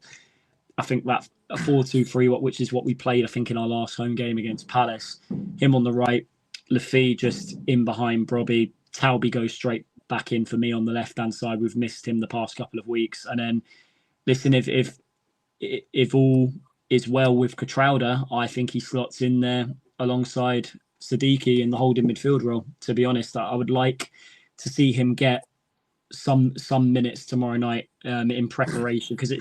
I think that a 4-2-3, which is what we played, I think, in our last home game against Palace. Him on the right, Lefy just in behind Brobby. Talby goes straight back in for me on the left-hand side. We've missed him the past couple of weeks. And then, listen, if all is well with Catrauda, I think he slots in there alongside Siddiqui in the holding midfield role. To be honest, I would like to see him get some minutes tomorrow night in preparation, because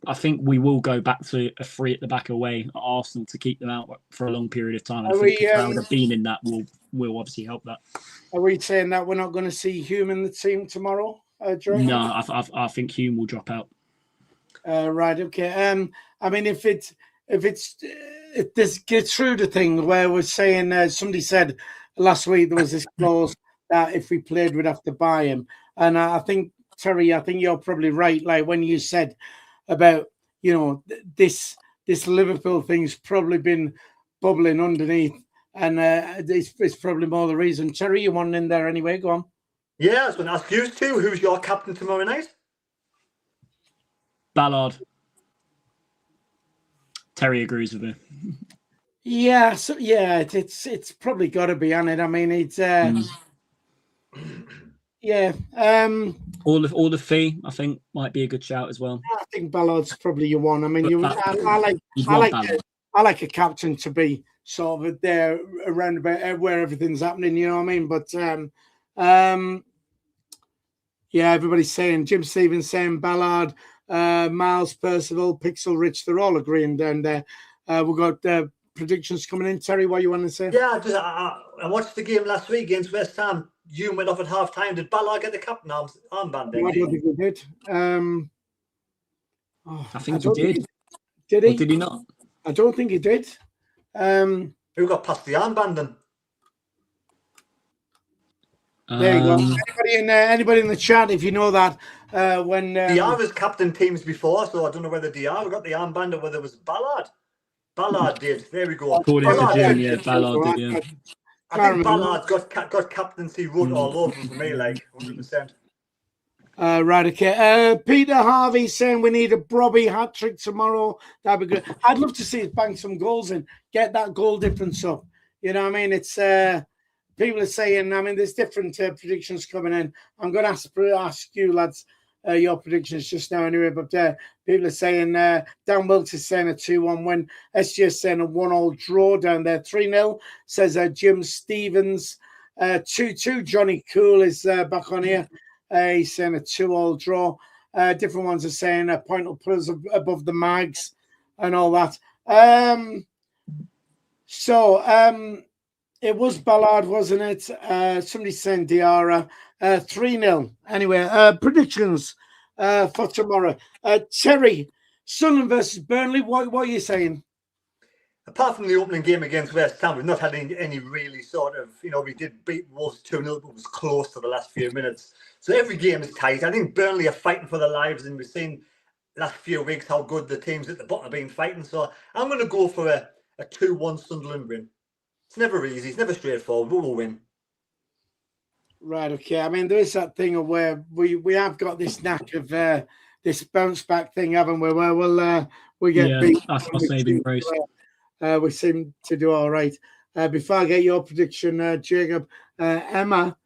I think we will go back to a three at the back away at Arsenal to keep them out for a long period of time. I think Catrauda being in that will obviously help that. Are we saying that we're not going to see Hume in the team tomorrow? No, I think Hume will drop out. Right. Okay. I mean, if this gets through the thing where we're saying somebody said last week there was this clause that if we played, we'd have to buy him, and I think Terry, I think you're probably right. Like when you said about this Liverpool thing's probably been bubbling underneath, and it's probably more the reason. Terry, you want in there anyway? Go on. Yeah, I was going to ask you too. Who's your captain tomorrow night? Ballard. Terry agrees with me. Yeah, so it's probably got to be on it. I mean, it's yeah. All the fee, I think, might be a good shout as well. I think Ballard's probably your one. I mean, I like a captain to be sort of there around about where everything's happening. You know what I mean? But yeah, everybody's saying Jim Stevens saying Ballard, Miles Percival, Pixel Rich. They're all agreeing down there. We've got predictions coming in. Terry, what you want to say? Yeah, I watched the game last week against West Ham. You went off at half time. Did Ballard get the captain armband? I don't think he did. I think he did. Did he? Or did he not? I don't think he did. Who got past the armband then? There you go. Anybody in the chat, if you know that, when Diarra's captain teams before, so I don't know whether Diarra got the armband or whether it was Ballard. Ballard did. There we go. According to Jim, yeah, Ballard did. Yeah. I think Ballard's got captaincy run all over for me, like 100%. Right, okay. Peter Harvey saying we need a Brobby hat trick tomorrow. That'd be good. I'd love to see us bang some goals in, get that goal difference up. You know what I mean? It's people are saying, I mean, there's different predictions coming in. I'm going to ask you, lads, your predictions just now anyway. But people are saying, Dan Wilkes is saying a 2-1 win. SG is saying a 1-1 draw down there. 3-0, says Jim Stevens. 2-2, Johnny Cool is back on here. He's saying a 2-2 draw. Different ones are saying a point will put us above the mags and all that. It was Ballard, wasn't it? Somebody saying Diarra. 3-0. Anyway, predictions for tomorrow. Terry, Sunderland versus Burnley. What are you saying? Apart from the opening game against West Ham, we've not had any really sort of, we did beat Wolves 2-0, but it was close to the last few minutes. So every game is tight. I think Burnley are fighting for their lives, and we've seen last few weeks how good the teams at the bottom have been fighting. So I'm going to go for a 2-1 Sunderland win. It's never easy. It's never straightforward, but we'll win. Right, okay. I mean, there is that thing of where we have got this knack of this bounce back thing, haven't we? Where we get beat. That's my saving grace. We seem to do all right. Before I get your prediction, Jacob, Emma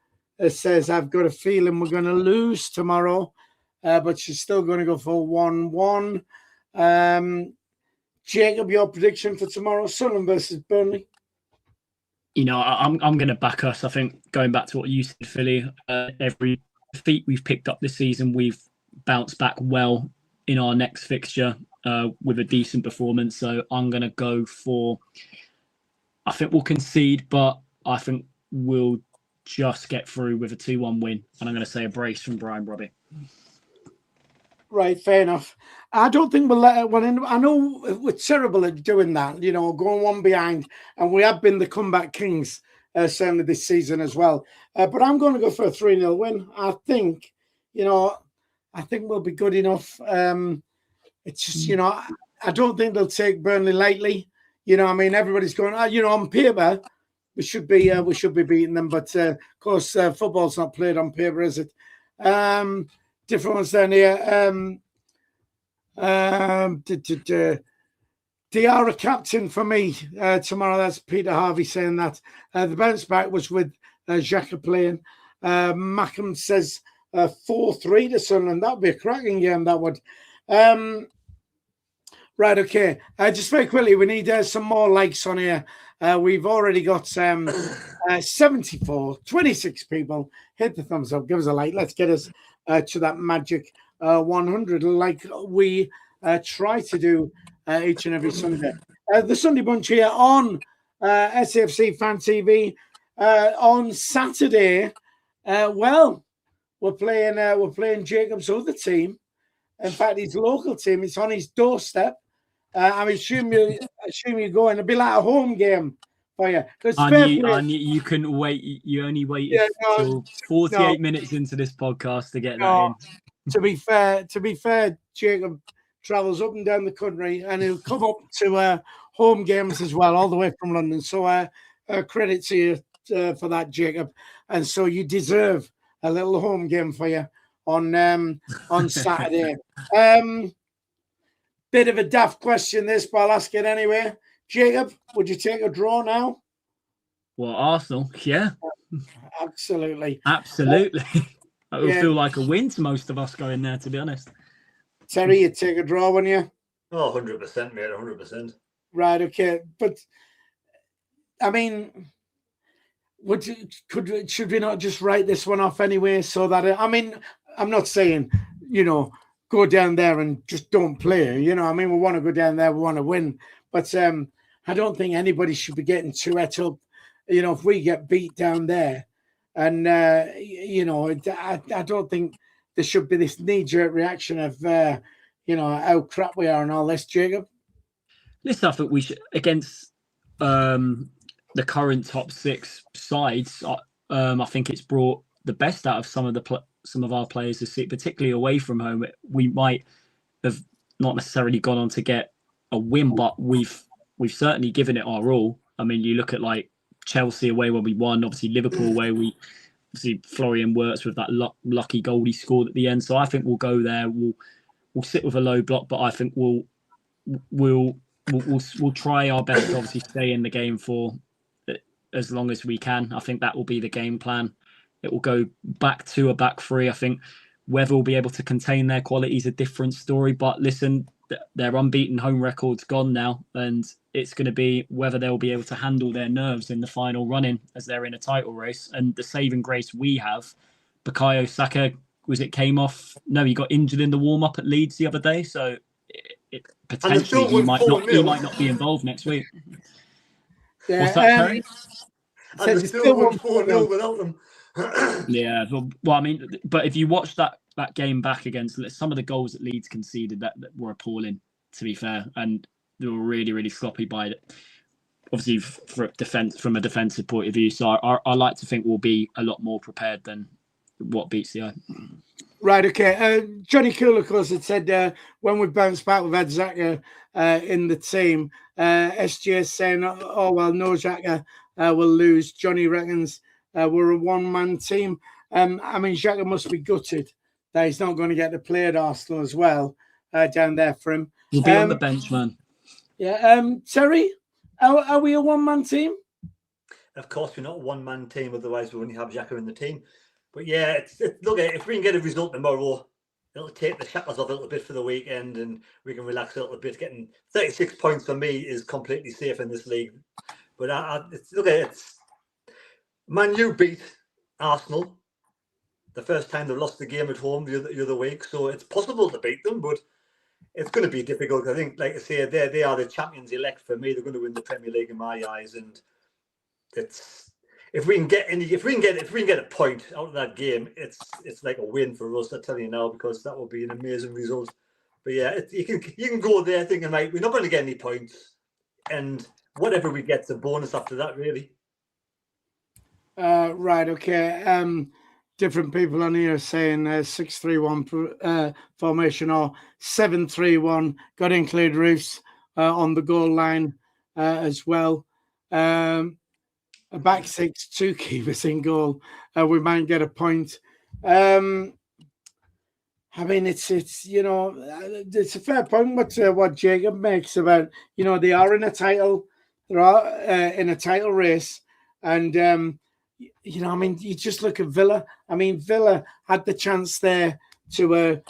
says, I've got a feeling we're going to lose tomorrow, but she's still going to go for 1-1. Jacob, your prediction for tomorrow, Sunderland versus Burnley? I'm going to back us. I think going back to what you said, Philly, every defeat we've picked up this season, we've bounced back well in our next fixture with a decent performance. So I'm going to go for, I think we'll concede, but I think we'll just get through with a 2-1 win. And I'm going to say a brace from Brian Robbie. Right, fair enough. I don't think we'll let one in. I know we're terrible at doing that, going one behind, and we have been the comeback kings certainly this season as well. But I'm going to go for a 3-0 win. I think, we'll be good enough. It's just, I don't think they'll take Burnley lightly. Everybody's going, on paper, we should be beating them, but of course, football's not played on paper, is it? Different ones down here. Diarra captain for me tomorrow. That's Peter Harvey saying that. The bounce back was with Xhaka playing. Mackham says 4-3 to Sunderland. That would be a cracking game, that would. Right, okay. Just very quickly, we need some more likes on here. We've already got 74, 26 people. Hit the thumbs up. Give us a like. Let's get us to that magic 100 like we try to do each and every Sunday. The Sunday Bunch here on SAFC Fan TV on Saturday. We're playing Jacob's other team. In fact, his local team. It's on his doorstep. I'm assuming you're going. It'll be like a home game for you. You couldn't wait. You only waited till 48 minutes into this podcast to get that in. To be fair, Jacob travels up and down the country, and he'll come up to home games as well, all the way from London. So credit to you for that, Jacob. And so you deserve a little home game for you on Saturday. Bit of a daft question, this, but I'll ask it anyway. Jacob, would you take a draw now? Well, Arsenal, yeah. Absolutely. It would feel like a win to most of us going there, to be honest. Terry, you'd take a draw, wouldn't you? Oh, 100%, mate, 100%. Right, okay. But, I mean, should we not just write this one off anyway so that, I'm not saying, go down there and just don't play. We want to go down there, we want to win. But I don't think anybody should be getting too het up, if we get beat down there. And, I don't think there should be this knee-jerk reaction of, how crap we are and all this, Jacob. Listen, I think we should, against the current top six sides, I think it's brought the best out of some of our players this season, particularly away from home. We might have not necessarily gone on to get a win, but we've certainly given it our all. I mean, you look at like Chelsea away when we won, obviously Liverpool away, obviously Florian Wirtz with that lucky goal he scored at the end. So I think we'll go there. We'll sit with a low block, but I think we'll try our best to obviously stay in the game for as long as we can. I think that will be the game plan. It will go back to a back three. I think whether we'll be able to contain their quality is a different story. But listen, their unbeaten home record's gone now, and it's going to be whether they'll be able to handle their nerves in the final run-in as they're in a title race. And the saving grace we have, Bukayo Saka, came off? No, he got injured in the warm-up at Leeds the other day, so potentially he might not be involved next week. Yeah, what's that, Terry? And they still won 4-0 without them. Yeah, well, I mean, but if you watch that game back against some of the goals that Leeds conceded, that were appalling, to be fair, and they were really, really sloppy by it. Obviously, from a defensive point of view, so I like to think we'll be a lot more prepared than what beats the eye. Right, okay. Johnny Cool, of course, had said when we bounce back, we've had Xhaka in the team. SG is saying, oh, well, no Xhaka will lose. Johnny reckons we're a one-man team. I mean, Xhaka must be gutted that he's not going to get to play at Arsenal as well down there for him. He'll be on the bench, man. Yeah, Terry, are we a one-man team? Of course, we're not a one-man team. Otherwise, we only have Xhaka in the team. But yeah, look, if we can get a result tomorrow, it'll take the shackles off a little bit for the weekend, and we can relax a little bit. Getting 36 points for me is completely safe in this league. But it's Man U beat Arsenal the first time they lost the game at home the other week, so it's possible to beat them, but it's going to be difficult. I think, like I say, they are the champions elect for me. They're going to win the Premier League in my eyes, and if we can get a point out of that game, it's like a win for us. I tell you now, because that will be an amazing result. But yeah, you can go there thinking, like, we're not going to get any points, and whatever we get's a bonus after that, really. Right, okay. Different people on here saying 6-3-1 formation or 7-3-1. Got to include Roofs on the goal line as well. A back six, 2 keepers in goal. We might get a point. I mean, it's it's a fair point what Jacob makes about, they are in a title, in a title race, and I mean, you just look at Villa. I mean, Villa had the chance there to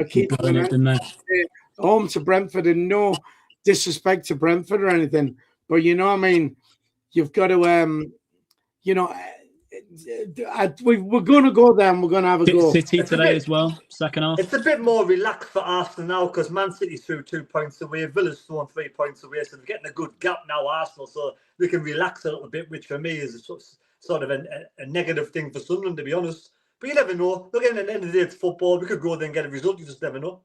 keep home to Brentford, and no disrespect to Brentford or anything, but I mean, you've got to, we're going to go there and we're going to have a go. City today as well, second half. It's a bit more relaxed for Arsenal now because Man City's through 2 points away. Villa's thrown 3 points away, so they're getting a good gap now, Arsenal, so they can relax a little bit, which for me is sort of a negative thing for Sunderland, to be honest. But you never know. Look, at the end of the day, it's football. We could go there and get a result. You just never know.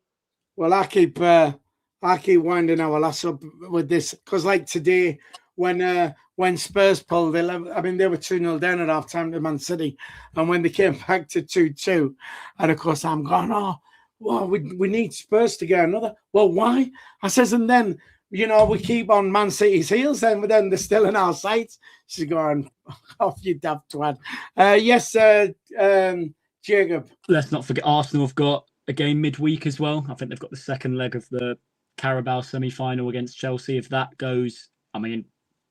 Well, I keep winding our lass up with this because, like today, when Spurs pulled, they were 2-0 down at half time to Man City, and when they came back to 2-2, and of course I'm going, we need Spurs to get another. Well, why? I says, and then we keep on Man City's heels, then they're still in our sights. She's going, off you daft twat. Yes, Jacob. Let's not forget Arsenal have got a game midweek as well. I think they've got the second leg of the Carabao semi-final against Chelsea. If that goes, I mean,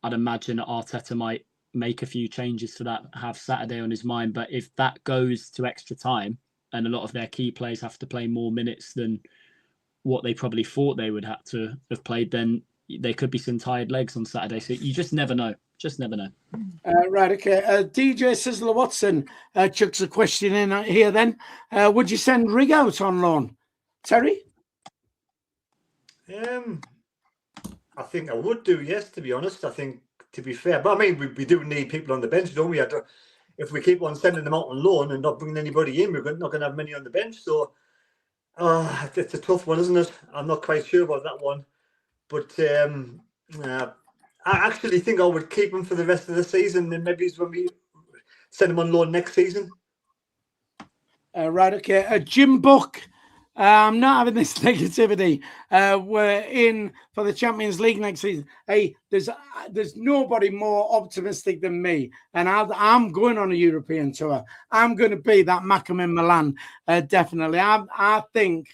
I'd imagine Arteta might make a few changes to that, have Saturday on his mind. But if that goes to extra time and a lot of their key players have to play more minutes than what they probably thought they would have to have played, then they could be some tired legs on Saturday. So you just never know. Just never know. Right, okay. DJ Sizzler Watson chucks a question in here then. Would you send Rig out on loan? Terry? I think I would do, yes, to be honest. I think, to be fair. But I mean, we do need people on the bench, don't we? If we keep on sending them out on loan and not bringing anybody in, we're not going to have many on the bench. So it's a tough one, isn't it? I'm not quite sure about that one. But I actually think I would keep him for the rest of the season, and maybe it's when we send him on loan next season. Right, okay. Jim Buck I'm not having this negativity. We're in for the Champions League next season. Hey, there's nobody more optimistic than me, and I'm going on a European tour. I'm going to be that Macam in Milan, definitely. I think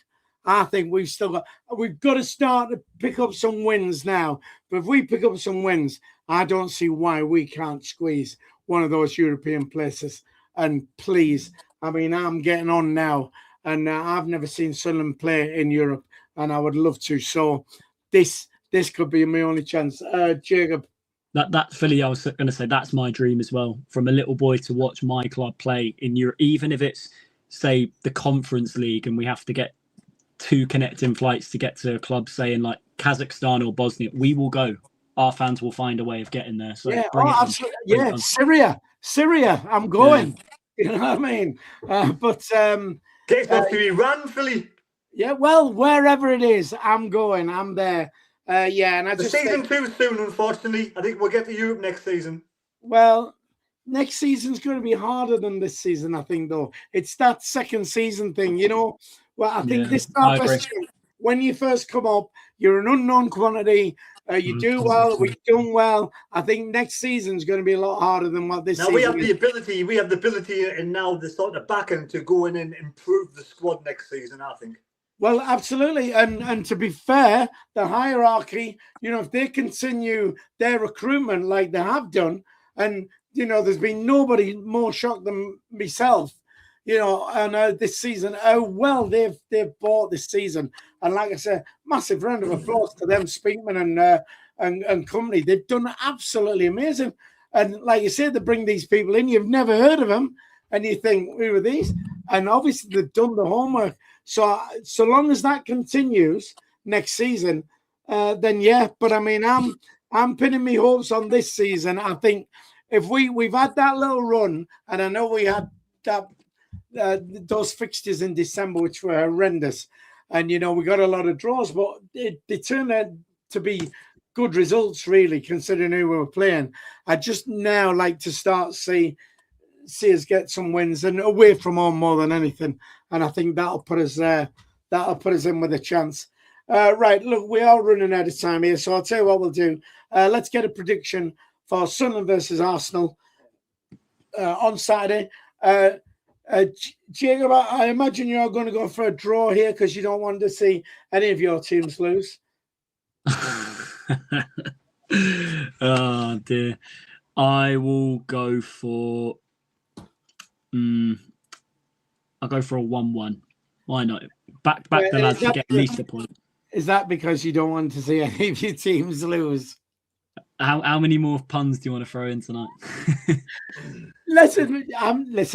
we've got to start to pick up some wins now. But if we pick up some wins, I don't see why we can't squeeze one of those European places. And please, I mean, I'm getting on now. And I've never seen Sunderland play in Europe, and I would love to. So this could be my only chance. Jacob. That Philly, I was going to say, that's my dream as well. From a little boy to watch my club play in Europe, even if it's, say, the Conference League, and we have to get 2 connecting flights to get to a club, say, in like Kazakhstan or Bosnia, we will go. Our fans will find a way of getting there. So yeah, absolutely. Yeah, Syria. I'm going. Yeah. You know what I mean? Get yourself to Iran, Philly. Yeah, well, wherever it is, I'm going. I'm there. And I the just season too soon, unfortunately. I think we'll get to Europe next season. Well, next season's going to be harder than this season, I think, though. It's that second season thing, you know. Well, I think this time, when you first come up, you're an unknown quantity. You do well, we've done well. I think next season's going to be a lot harder than what this season is. We have the ability and now the sort of back end to go in and improve the squad next season, I think. Well, absolutely. And to be fair, the hierarchy, you know, if they continue their recruitment like they have done, and, you know, there's been nobody more shocked than myself, you know, and this season, well they've bought this season. And like I said, massive round of applause to them, Speakman and company. They've done absolutely amazing. And like you said, they bring these people in. You've never heard of them. And you think, who are these? And obviously they've done the homework. So long as that continues next season, then yeah. But I mean, I'm pinning my hopes on this season. I think if we've had that little run, and I know we had that those fixtures in December, which were horrendous, and you know we got a lot of draws, but they turned out to be good results, really, considering who we were playing. I just now like to start see us get some wins and away from home more than anything, and I think that'll put us there. That'll put us in with a chance. Right, look, we are running out of time here, so I'll tell you what we'll do. Let's get a prediction for Sunderland versus Arsenal on Saturday. Jacob, I imagine you're going to go for a draw here because you don't want to see any of your teams lose. Oh dear. I will go for I'll go for a 1-1. Why not? Back the lads to get at least a point. Is that because you don't want to see any of your teams lose? How many more puns do you want to throw in tonight? Listen,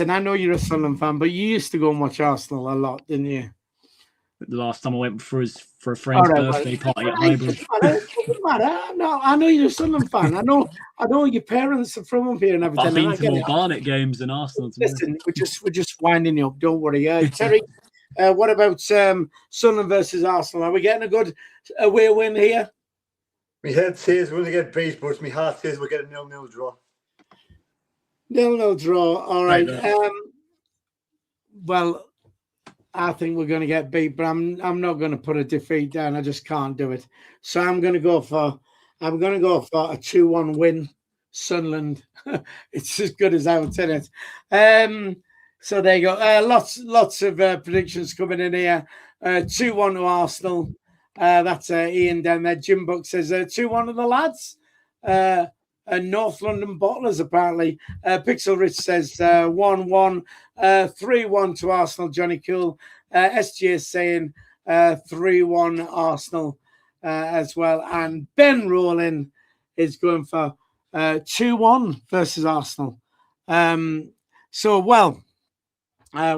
I know you're a Sunderland fan, but you used to go and watch Arsenal a lot, didn't you? The last time I went for a friend's birthday party at Highbury. I know you're a Sunderland fan. I know your parents are from up here and everything. I've been to more Barnet games than Arsenal. Listen, we're just winding you up. Don't worry. Terry, what about Sunderland versus Arsenal? Are we getting a good away win here? My head says we're going to get beat, but my heart says we'll get a 0-0 draw. 0-0 draw. All right. Well, I think we're going to get beat, but I'm not going to put a defeat down. I just can't do it. So I'm going to go for a 2-1 win. Sunderland. It's as good as out, isn't it? So there you go. Lots of predictions coming in here. 2-1 to Arsenal. That's Ian down there. Jim Buck says 2-1 to the lads. And North London Bottlers, apparently. Pixel Rich says 1-1. 3-1 to Arsenal, Johnny Cool. SG is saying 3-1 Arsenal as well. And Ben Rowling is going for 2-1 versus Arsenal.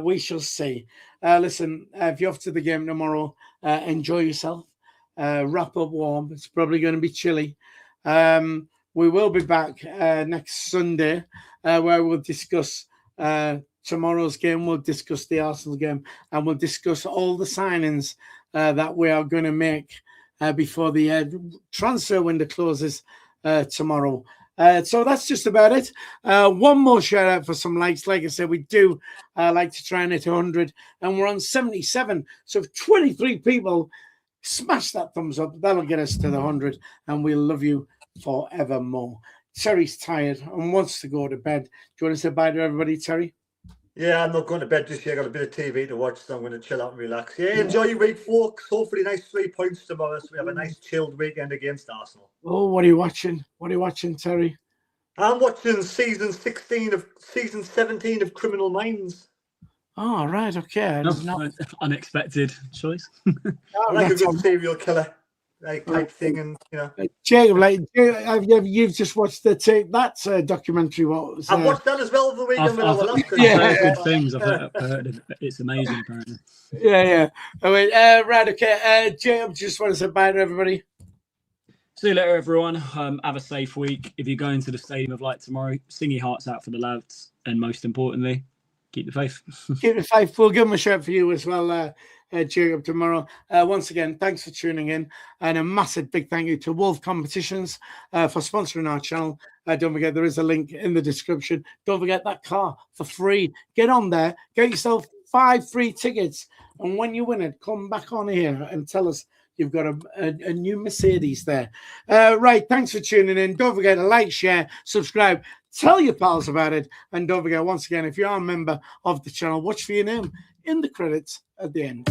We shall see. Listen, if you're off to the game tomorrow, enjoy yourself. Wrap up warm. It's probably going to be chilly. We will be back next Sunday where we'll discuss tomorrow's game. We'll discuss the Arsenal game and we'll discuss all the signings that we are going to make before the transfer window closes tomorrow. So that's just about it. One more shout out for some likes. Like I said, we do like to try and hit 100, and we're on 77. So if 23 people smash that thumbs up, that'll get us to the 100, and we'll love you forevermore. Terry's tired and wants to go to bed. Do you want to say bye to everybody, Terry? Yeah, I'm not going to bed just yet. I got a bit of TV to watch, so I'm going to chill out and relax. Yeah, enjoy your week, folks. Hopefully, nice 3 points tomorrow, so we have a nice chilled weekend against Arsenal. Oh, what are you watching? What are you watching, Terry? I'm watching season 17 of Criminal Minds. Oh, right, okay. Unexpected choice. I like a good serial killer type thing, and Jacob, you've just watched that documentary. What was? I've watched that as well over the weekend. I've heard good things. I've heard it's amazing, apparently. Yeah. Oh, wait, right, okay. Jacob, just want to say bye to everybody. See you later, everyone. Have a safe week. If you're going to the Stadium of Light tomorrow, sing your hearts out for the lads, and most importantly, keep the faith. Keep the faith. We'll give them a shout for you as well, Jacob, tomorrow. Once again, thanks for tuning in, and a massive big thank you to Wolf Competitions for sponsoring our channel. Don't forget, there is a link in the description. Don't forget that car for free. Get on there, get yourself 5 free tickets, and when you win it, come back on here and tell us you've got a new Mercedes there. Right, thanks for tuning in. Don't forget to like, share, subscribe, tell your pals about it, and don't forget, once again, if you are a member of the channel, watch for your name in the credits at the end.